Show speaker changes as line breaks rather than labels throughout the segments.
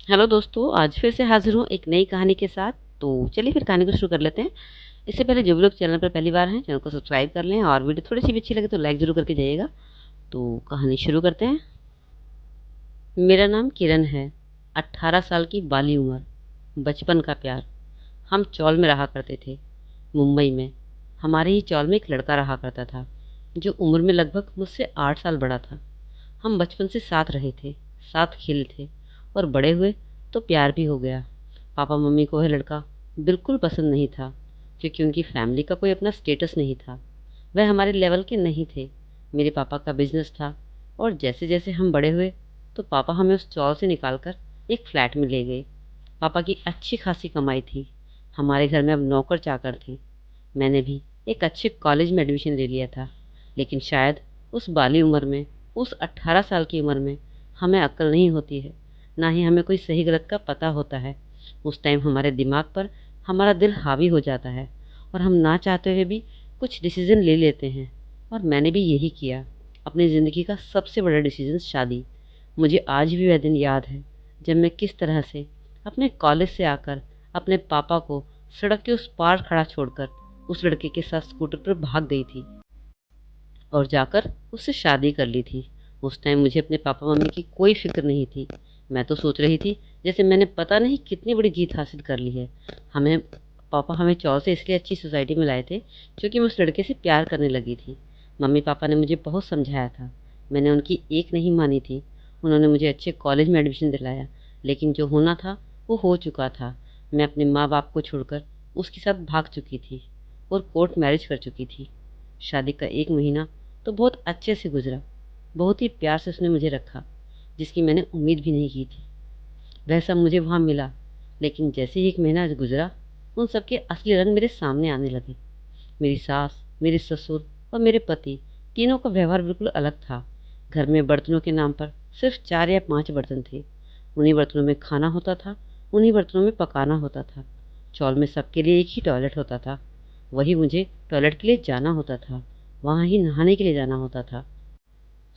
Hello दोस्तों, आज फिर से हाज़िर हूँ एक नई कहानी के साथ। तो चलिए फिर कहानी को शुरू कर लेते हैं। इससे पहले जो भी लोग चैनल पर पहली बार हैं, चैनल को सब्सक्राइब कर लें और वीडियो थोड़ी-सी भी अच्छी लगे तो लाइक ज़रूर करके जाइएगा। तो कहानी शुरू करते हैं। मेरा नाम किरण है। 18 साल की बाली उम्र, बचपन का प्यार। हम चौल में रहा करते थे, मुंबई में। हमारे ही चौल में एक लड़का रहा करता था, जो उम्र में लगभग मुझसे 8 साल बड़ा था। हम बचपन से साथ रहे थे, साथ खेले थे और बड़े हुए तो प्यार भी हो गया। पापा मम्मी को वह लड़का बिल्कुल पसंद नहीं था, क्योंकि उनकी फैमिली का कोई अपना स्टेटस नहीं था। वह हमारे लेवल के नहीं थे। मेरे पापा का बिजनेस था और जैसे जैसे हम बड़े हुए तो पापा हमें उस चौल से निकाल कर एक फ्लैट में ले गए। पापा की अच्छी खासी कमाई थी। हमारे घर में अब नौकर चाकर थे। मैंने भी एक अच्छे कॉलेज में एडमिशन ले लिया था। लेकिन शायद उस बाली उम्र में, उस 18 साल की उम्र में हमें अक्ल नहीं होती है, ना ही हमें कोई सही गलत का पता होता है। उस टाइम हमारे दिमाग पर हमारा दिल हावी हो जाता है और हम ना चाहते हुए भी कुछ डिसीज़न ले लेते हैं। और मैंने भी यही किया। अपनी ज़िंदगी का सबसे बड़ा डिसीज़न, शादी। मुझे आज भी वह दिन याद है, जब मैं किस तरह से अपने कॉलेज से आकर अपने पापा को सड़क के उस पार खड़ा छोड़कर उस लड़के के साथ स्कूटर पर भाग गई थी और जाकर उससे शादी कर ली थी। उस टाइम मुझे अपने पापा मम्मी की कोई फ़िक्र नहीं थी। मैं तो सोच रही थी जैसे मैंने पता नहीं कितनी बड़ी जीत हासिल कर ली है। हमें पापा हमें चौल से इसलिए अच्छी सोसाइटी में लाए थे क्योंकि मैं उस लड़के से प्यार करने लगी थी। मम्मी पापा ने मुझे बहुत समझाया था। मैंने उनकी एक नहीं मानी थी। उन्होंने मुझे अच्छे कॉलेज में एडमिशन दिलाया, लेकिन जो होना था वो हो चुका था। मैं अपने माँ बाप को छोड़कर उसके साथ भाग चुकी थी और कोर्ट मैरिज कर चुकी थी। शादी का 1 महीना तो बहुत अच्छे से गुजरा। बहुत ही प्यार से उसने मुझे रखा, जिसकी मैंने उम्मीद भी नहीं की थी। वह सब मुझे वहाँ मिला, लेकिन जैसे ही 1 महीना गुजरा, उन सब के असली रंग मेरे सामने आने लगे। मेरी सास, मेरे ससुर और मेरे पति, तीनों का व्यवहार बिल्कुल अलग था। घर में बर्तनों के नाम पर सिर्फ 4 या 5 बर्तन थे। उन्हीं बर्तनों में खाना होता था, उन्हीं बर्तनों में पकाना होता था। चौल में सबके लिए एक ही टॉयलेट होता था। वही मुझे टॉयलेट के लिए जाना होता था, वहाँ ही नहाने के लिए जाना होता था।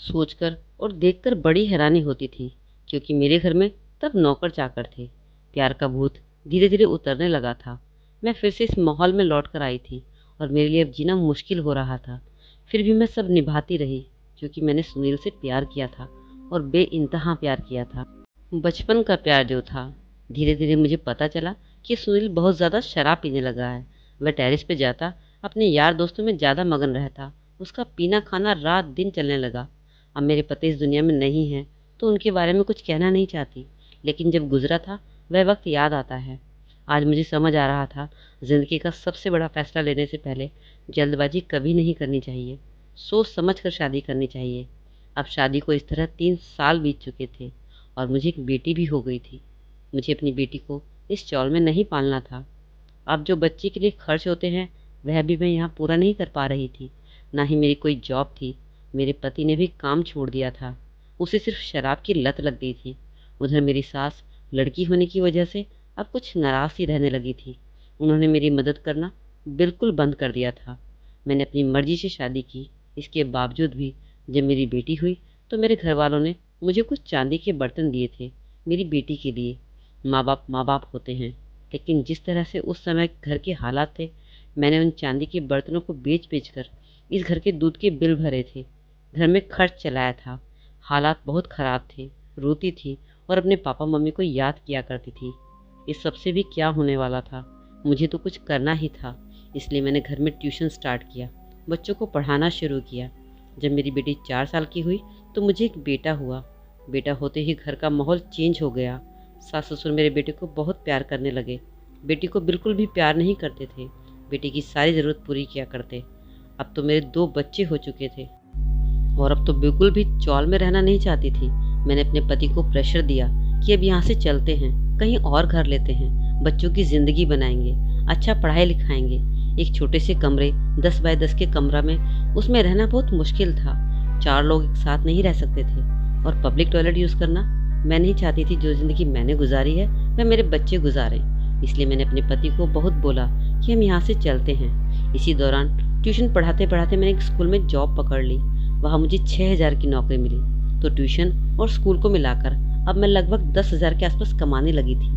सोचकर और देखकर बड़ी हैरानी होती थी, क्योंकि मेरे घर में तब नौकर चाकर थे। प्यार का भूत धीरे धीरे उतरने लगा था। मैं फिर से इस माहौल में लौट कर आई थी और मेरे लिए अब जीना मुश्किल हो रहा था। फिर भी मैं सब निभाती रही, क्योंकि मैंने सुनील से प्यार किया था और बेइंतहा प्यार किया था। बचपन का प्यार जो था। धीरे धीरे मुझे पता चला कि सुनील बहुत ज़्यादा शराब पीने लगा है। वह टेरेस पे जाता, अपने यार दोस्तों में ज़्यादा मगन रहता। उसका पीना खाना रात दिन चलने लगा। अब मेरे पति इस दुनिया में नहीं हैं, तो उनके बारे में कुछ कहना नहीं चाहती, लेकिन जब गुजरा था वह वक्त याद आता है। आज मुझे समझ आ रहा था, ज़िंदगी का सबसे बड़ा फैसला लेने से पहले जल्दबाजी कभी नहीं करनी चाहिए। सोच समझ कर शादी करनी चाहिए। अब शादी को इस तरह 3 साल बीत चुके थे और मुझे एक बेटी भी हो गई थी। मुझे अपनी बेटी को इस चौल में नहीं पालना था। अब जो बच्चे के लिए खर्च होते हैं, वह भी मैं यहाँ पूरा नहीं कर पा रही थी। ना ही मेरी कोई जॉब थी। मेरे पति ने भी काम छोड़ दिया था। उसे सिर्फ शराब की लत लग गई थी। उधर मेरी सास लड़की होने की वजह से अब कुछ नाराज़ सी रहने लगी थी। उन्होंने मेरी मदद करना बिल्कुल बंद कर दिया था। मैंने अपनी मर्जी से शादी की। इसके बावजूद भी जब मेरी बेटी हुई तो मेरे घर वालों ने मुझे कुछ चांदी के बर्तन दिए थे, मेरी बेटी के लिए। माँ बाप होते हैं, लेकिन जिस तरह से उस समय घर के हालात थे, मैंने उन चांदी के बर्तनों को बेच कर इस घर के दूध के बिल भरे थे, घर में खर्च चलाया था। हालात बहुत ख़राब थे। रोती थी और अपने पापा मम्मी को याद किया करती थी। इस सब से भी क्या होने वाला था, मुझे तो कुछ करना ही था। इसलिए मैंने घर में ट्यूशन स्टार्ट किया, बच्चों को पढ़ाना शुरू किया। जब मेरी बेटी 4 साल की हुई तो मुझे एक बेटा हुआ। बेटा होते ही घर का माहौल चेंज हो गया। सास ससुर मेरे बेटे को बहुत प्यार करने लगे। बेटी को बिल्कुल भी प्यार नहीं करते थे। बेटी की सारी ज़रूरत पूरी किया करते। अब तो मेरे 2 बच्चे हो चुके थे और अब तो बिल्कुल भी चौल में रहना नहीं चाहती थी। मैंने अपने पति को प्रेशर दिया कि अब यहाँ से चलते हैं, कहीं और घर लेते हैं, बच्चों की ज़िंदगी बनाएंगे, अच्छा पढ़ाई लिखाएंगे। एक छोटे से कमरे, 10 बाय 10 के कमरा में, उसमें रहना बहुत मुश्किल था। 4 लोग एक साथ नहीं रह सकते थे और पब्लिक टॉयलेट यूज़ करना मैं नहीं चाहती थी। जो ज़िंदगी मैंने गुजारी है वह मेरे बच्चे गुजारें। इसलिए मैंने अपने पति को बहुत बोला कि हम यहाँ से चलते हैं। इसी दौरान ट्यूशन पढ़ाते पढ़ाते मैंने एक स्कूल में जॉब पकड़ ली। वहाँ मुझे 6,000 की नौकरी मिली। तो ट्यूशन और स्कूल को मिलाकर अब मैं लगभग 10,000 के आसपास कमाने लगी थी।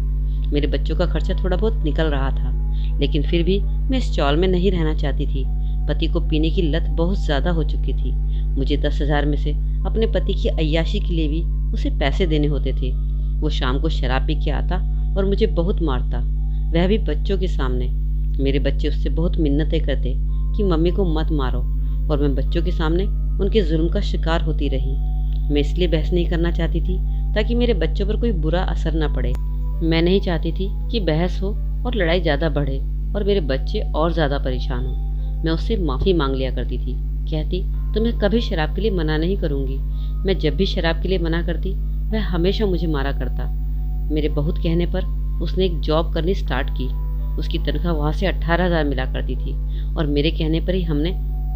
मेरे बच्चों का खर्चा थोड़ा बहुत निकल रहा था, लेकिन फिर भी मैं इस चौल में नहीं रहना चाहती थी। पति को पीने की लत बहुत ज़्यादा हो चुकी थी। मुझे 10,000 में से अपने पति की अय्याशी के लिए भी उसे पैसे देने होते थे। वो शाम को शराब पी के आता और मुझे बहुत मारता, वह भी बच्चों के सामने। मेरे बच्चे उससे बहुत मिन्नतें करते कि मम्मी को मत मारो, और मैं बच्चों के सामने उनके जुल्म का शिकार होती रही। मैं इसलिए बहस नहीं करना चाहती थी ताकि मेरे बच्चों पर कोई बुरा असर न पड़े। मैं नहीं चाहती थी कि बहस हो और लड़ाई ज़्यादा बढ़े और मेरे बच्चे और ज़्यादा परेशान हों। मैं उससे माफ़ी मांग लिया करती थी, कहती तुम्हें कभी शराब के लिए मना नहीं करूँगी। मैं जब भी शराब के लिए मना करती वह हमेशा मुझे मारा करता। मेरे बहुत कहने पर उसने एक जॉब करनी स्टार्ट की। उसकी तनख्वाह वहाँ से 18,000 मिला करती थी, और मेरे कहने पर ही हमने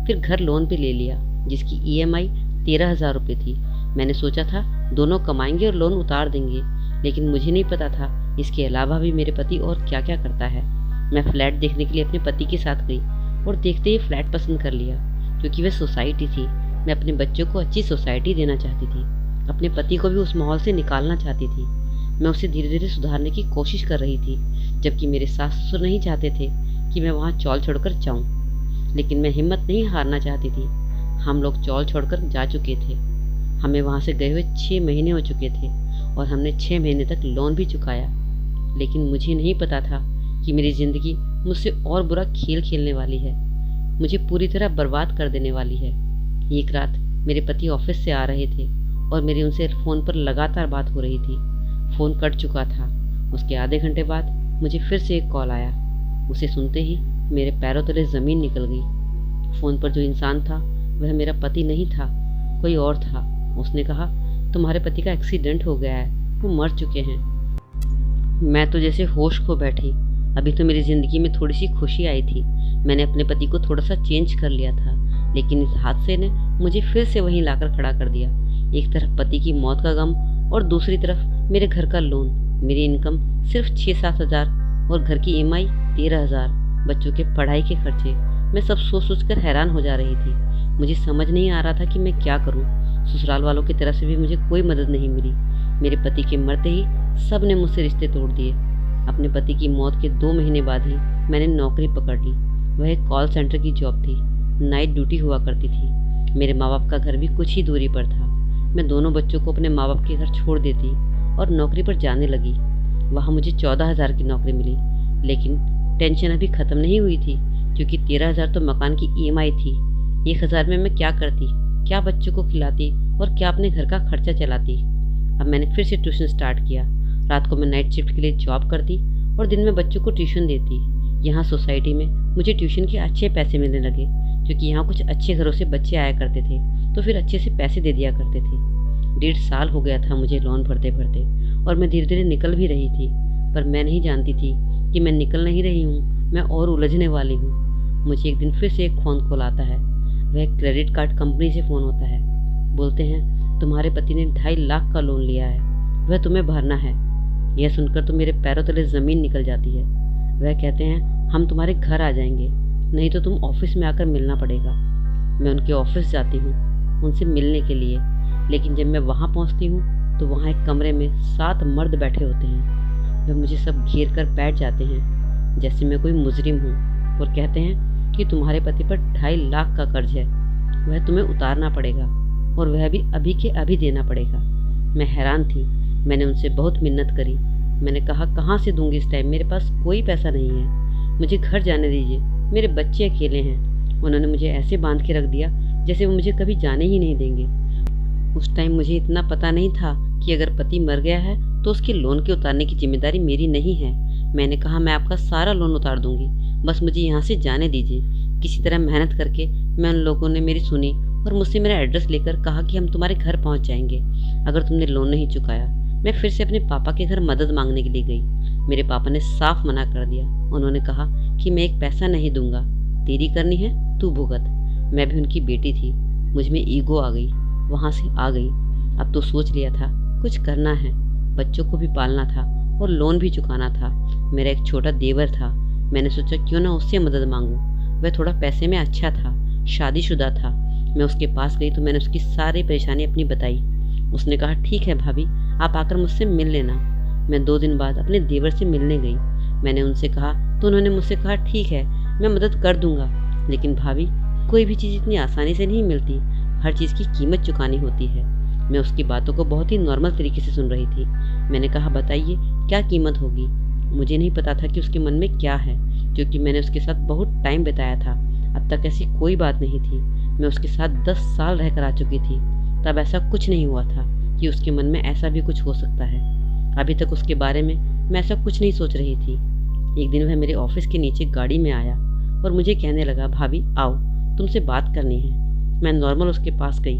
फिर घर लोन पे ले लिया, जिसकी EMI 13,000 रुपये थी। मैंने सोचा था दोनों कमाएंगे और लोन उतार देंगे, लेकिन मुझे नहीं पता था इसके अलावा भी मेरे पति और क्या क्या करता है। मैं फ्लैट देखने के लिए अपने पति के साथ गई और देखते ही फ्लैट पसंद कर लिया, क्योंकि वह सोसाइटी थी। मैं अपने बच्चों को अच्छी सोसाइटी देना चाहती थी, अपने पति को भी उस माहौल से निकालना चाहती थी। मैं उसे धीरे धीरे सुधारने की कोशिश कर रही थी, जबकि मेरे सास ससुर नहीं चाहते थे कि मैं वहाँ चौल छोड़कर जाऊँ। लेकिन मैं हिम्मत नहीं हारना चाहती थी। हम लोग चौल छोड़कर जा चुके थे। हमें वहाँ से गए हुए 6 महीने हो चुके थे और हमने 6 महीने तक लोन भी चुकाया। लेकिन मुझे नहीं पता था कि मेरी ज़िंदगी मुझसे और बुरा खेल खेलने वाली है, मुझे पूरी तरह बर्बाद कर देने वाली है। एक रात मेरे पति ऑफिस से आ रहे थे और मेरी उनसे फ़ोन पर लगातार बात हो रही थी। फ़ोन कट चुका था। उसके आधे घंटे बाद मुझे फिर से एक कॉल आया। उसे सुनते ही मेरे पैरों तले ज़मीन निकल गई। फ़ोन पर जो इंसान था वह मेरा पति नहीं था, कोई और था। उसने कहा तुम्हारे पति का एक्सीडेंट हो गया है, वो मर चुके हैं। मैं तो जैसे होश खो बैठी। अभी तो मेरी ज़िंदगी में थोड़ी सी खुशी आई थी। मैंने अपने पति को थोड़ा सा चेंज कर लिया था, लेकिन इस हादसे ने मुझे फिर से वहीं लाकर खड़ा कर दिया। एक तरफ पति की मौत का गम और दूसरी तरफ मेरे घर का लोन। मेरी इनकम सिर्फ 6-7 हज़ार और घर की EMI 13,000, बच्चों के पढ़ाई के खर्चे। मैं सब सोच सोच कर हैरान हो जा रही थी। मुझे समझ नहीं आ रहा था कि मैं क्या करूं। ससुराल वालों की तरफ से भी मुझे कोई मदद नहीं मिली। मेरे पति के मरते ही सब ने मुझसे रिश्ते तोड़ दिए। अपने पति की मौत के 2 महीने बाद ही मैंने नौकरी पकड़ ली। वह एक कॉल सेंटर की जॉब थी, नाइट ड्यूटी हुआ करती थी। मेरे माँ बाप का घर भी कुछ ही दूरी पर था। मैं दोनों बच्चों को अपने माँ बाप के घर छोड़ देती और नौकरी पर जाने लगी। वहाँ मुझे 14,000 की नौकरी मिली, लेकिन टेंशन अभी ख़त्म नहीं हुई थी, क्योंकि 13,000 तो मकान की EMI थी। 1,000 में मैं क्या करती, क्या बच्चों को खिलाती और क्या अपने घर का खर्चा चलाती। अब मैंने फिर से ट्यूशन स्टार्ट किया। रात को मैं नाइट शिफ्ट के लिए जॉब करती और दिन में बच्चों को ट्यूशन देती। यहाँ सोसाइटी में मुझे ट्यूशन के अच्छे पैसे मिलने लगे, क्योंकि यहाँ कुछ अच्छे घरों से बच्चे आया करते थे, तो फिर अच्छे से पैसे दे दिया करते थे। 1.5 साल हो गया था मुझे लोन भरते भरते, और मैं धीरे धीरे निकल भी रही थी, पर मैं नहीं जानती थी कि मैं निकल नहीं रही हूँ, मैं और उलझने वाली हूँ। मुझे एक दिन फिर से एक फ़ोन कॉल आता है। वह क्रेडिट कार्ड कंपनी से फ़ोन होता है। बोलते हैं तुम्हारे पति ने 2.5 लाख का लोन लिया है, वह तुम्हें भरना है। यह सुनकर तो मेरे पैरों तले ज़मीन निकल जाती है। वह कहते हैं हम तुम्हारे घर आ जाएंगे, नहीं तो तुम ऑफिस में आकर मिलना पड़ेगा। मैं उनके ऑफिस जाती हूँ उनसे मिलने के लिए, लेकिन जब मैं वहाँ पहुँचती हूँ तो वहाँ एक कमरे में 7 मर्द बैठे होते हैं। वे मुझे सब घेर कर बैठ जाते हैं जैसे मैं कोई मुजरिम हूँ, और कहते हैं कि तुम्हारे पति पर 2.5 लाख का कर्ज है, वह तुम्हें उतारना पड़ेगा, और वह भी अभी के अभी देना पड़ेगा। मैं हैरान थी। मैंने उनसे बहुत मिन्नत करी। मैंने कहा कहाँ से दूंगी इस टाइम, मेरे पास कोई पैसा नहीं है, मुझे घर जाने दीजिए, मेरे बच्चे अकेले हैं। उन्होंने मुझे ऐसे बांध के रख दिया जैसे वो मुझे कभी जाने ही नहीं देंगे। उस टाइम मुझे इतना पता नहीं था कि अगर पति मर गया है तो उसके लोन के उतारने की जिम्मेदारी मेरी नहीं है। मैंने कहा मैं आपका सारा लोन उतार दूंगी, बस मुझे यहाँ से जाने दीजिए। किसी तरह मेहनत करके मैं उन लोगों ने मेरी सुनी और मुझसे मेरा एड्रेस लेकर कहा कि हम तुम्हारे घर पहुँच जाएंगे अगर तुमने लोन नहीं चुकाया। मैं फिर से अपने पापा के घर मदद मांगने के लिए गई। मेरे पापा ने साफ मना कर दिया। उन्होंने कहा कि मैं एक पैसा नहीं दूंगा, तेरी करनी है तू भुगत। मैं भी उनकी बेटी थी, मुझ में ईगो आ गई, वहाँ से आ गई। अब तो सोच लिया था कुछ करना है, बच्चों को भी पालना था और लोन भी चुकाना था। मेरा एक छोटा देवर था, मैंने सोचा क्यों ना उससे मदद मांगूं। वह थोड़ा पैसे में अच्छा था, शादीशुदा था। मैं उसके पास गई तो मैंने उसकी सारी परेशानी अपनी बताई। उसने कहा ठीक है भाभी, आप आकर मुझसे मिल लेना। मैं 2 दिन बाद अपने देवर से मिलने गई। मैंने उनसे कहा तो उन्होंने मुझसे कहा, ठीक है, मैं मदद कर दूंगा, लेकिन भाभी कोई भी चीज़ इतनी आसानी से नहीं मिलती, हर चीज़ की कीमत चुकानी होती है। मैं उसकी बातों को बहुत ही नॉर्मल तरीके से सुन रही थी। मैंने कहा, बताइए क्या कीमत होगी। मुझे नहीं पता था कि उसके मन में क्या है, क्योंकि मैंने उसके साथ बहुत टाइम बिताया था। अब तक ऐसी कोई बात नहीं थी। मैं उसके साथ 10 साल रहकर आ चुकी थी। तब ऐसा कुछ नहीं हुआ था कि उसके मन में ऐसा भी कुछ हो सकता है। अभी तक उसके बारे में मैं ऐसा कुछ नहीं सोच रही थी। एक दिन वह मेरे ऑफिस के नीचे गाड़ी में आया और मुझे कहने लगा, भाभी आओ, तुमसे बात करनी है। मैं नॉर्मल उसके पास गई।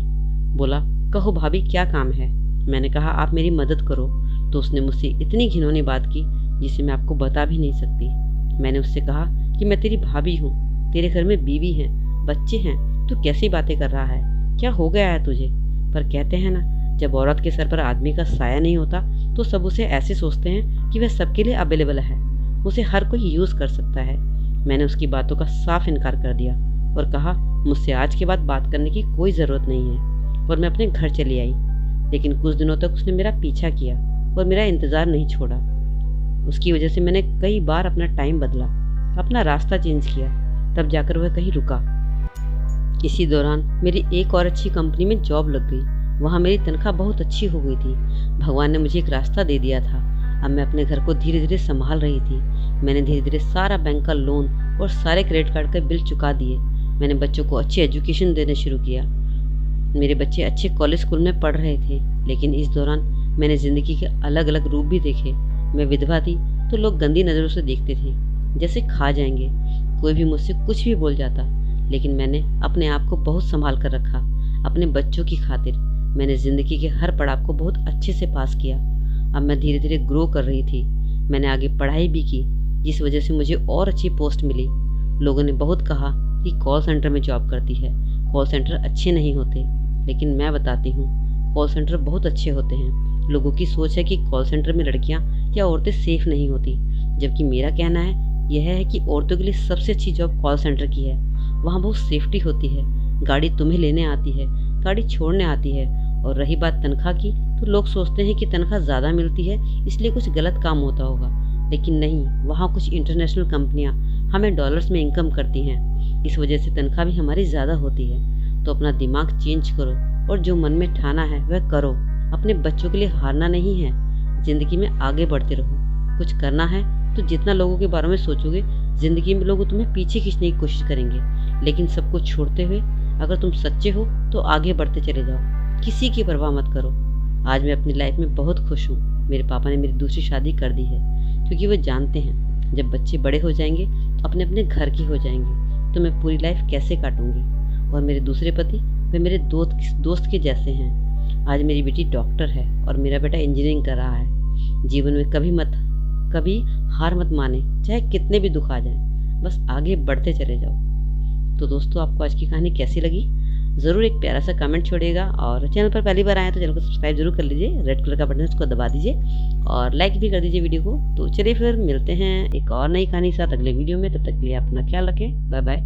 बोला, कहो भाभी क्या काम है। मैंने कहा, आप मेरी मदद करो। तो उसने मुझसे इतनी घिनौनी बात की जिसे मैं आपको बता भी नहीं सकती। मैंने उससे कहा कि मैं तेरी भाभी हूँ, तेरे घर में बीवी है, बच्चे हैं, तू कैसी बातें कर रहा है, क्या हो गया है तुझे। पर कहते हैं ना, जब औरत के सर पर आदमी का साया नहीं होता तो सब उसे ऐसे सोचते हैं कि वह सबके लिए अवेलेबल है, उसे हर कोई यूज़ कर सकता है। मैंने उसकी बातों का साफ इनकार कर दिया और कहा, मुझसे आज के बाद बात करने की कोई ज़रूरत नहीं है, और मैं अपने घर चली आई। लेकिन कुछ दिनों तक उसने मेरा पीछा किया और मेरा इंतज़ार नहीं छोड़ा। उसकी वजह से मैंने कई बार अपना टाइम बदला, अपना रास्ता चेंज किया, तब जाकर वह कहीं रुका। इसी दौरान मेरी एक और अच्छी कंपनी में जॉब लग गई। वहाँ मेरी तनख्वाह बहुत अच्छी हो गई थी। भगवान ने मुझे एक रास्ता दे दिया था। अब मैं अपने घर को धीरे धीरे संभाल रही थी। मैंने धीरे धीरे सारा बैंक का लोन और सारे क्रेडिट कार्ड के बिल चुका दिए। मैंने बच्चों को अच्छी एजुकेशन देने शुरू किया। मेरे बच्चे अच्छे कॉलेज स्कूल में पढ़ रहे थे। लेकिन इस दौरान मैंने ज़िंदगी के अलग अलग रूप भी देखे। मैं विधवा थी तो लोग गंदी नज़रों से देखते थे, जैसे खा जाएंगे। कोई भी मुझसे कुछ भी बोल जाता, लेकिन मैंने अपने आप को बहुत संभाल कर रखा। अपने बच्चों की खातिर मैंने ज़िंदगी के हर पड़ाव को बहुत अच्छे से पास किया। अब मैं धीरे धीरे ग्रो कर रही थी। मैंने आगे पढ़ाई भी की, जिस वजह से मुझे और अच्छी पोस्ट मिली। लोगों ने बहुत कहा कि कॉल सेंटर में जॉब करती है, कॉल सेंटर अच्छे नहीं होते, लेकिन मैं बताती हूँ कॉल सेंटर बहुत अच्छे होते हैं। लोगों की सोच है कि कॉल सेंटर में लड़कियाँ या औरतें सेफ नहीं होती, जबकि मेरा कहना है यह है कि औरतों के लिए सबसे अच्छी जॉब कॉल सेंटर की है। वहाँ बहुत सेफ्टी होती है, गाड़ी तुम्हें लेने आती है, गाड़ी छोड़ने आती है। और रही बात तनख्वाह की, तो लोग सोचते हैं कि तनख्वाह ज़्यादा मिलती है इसलिए कुछ गलत काम होता होगा, लेकिन नहीं, वहाँ कुछ इंटरनेशनल कंपनियाँ हमें डॉलर्स में इनकम करती हैं, इस वजह से तनख्वाह भी हमारी ज़्यादा होती है। तो अपना दिमाग चेंज करो और जो मन में ठाना है वह करो। अपने बच्चों के लिए हारना नहीं है, ज़िंदगी में आगे बढ़ते रहो। कुछ करना है तो जितना लोगों के बारे में सोचोगे, ज़िंदगी में लोग तुम्हें पीछे खींचने की कोशिश करेंगे, लेकिन सब कुछ छोड़ते हुए अगर तुम सच्चे हो तो आगे बढ़ते चले जाओ। किसी की परवाह मत करो। आज मैं अपनी लाइफ में बहुत खुश हूँ। मेरे पापा ने मेरी दूसरी शादी कर दी है, क्योंकि वो जानते हैं जब बच्चे बड़े हो जाएंगे तो अपने अपने घर के हो जाएंगे, तो मैं पूरी लाइफ कैसे काटूंगी। और मेरे दूसरे पति वे मेरे दोस्त के जैसे हैं। आज मेरी बेटी डॉक्टर है और मेरा बेटा इंजीनियरिंग कर रहा है। जीवन में कभी हार मत माने, चाहे कितने भी दुख आ जाएं, बस आगे बढ़ते चले जाओ। तो दोस्तों, आपको आज की कहानी कैसी लगी ज़रूर एक प्यारा सा कमेंट छोड़िएगा, और चैनल पर पहली बार आए तो चैनल को सब्सक्राइब जरूर कर लीजिए। रेड कलर का बटन है उसको दबा दीजिए और लाइक भी कर दीजिए वीडियो को। तो चलिए फिर मिलते हैं एक और नई कहानी के साथ अगले वीडियो में। तब तक के लिए अपना ख्याल रखें। Bye bye.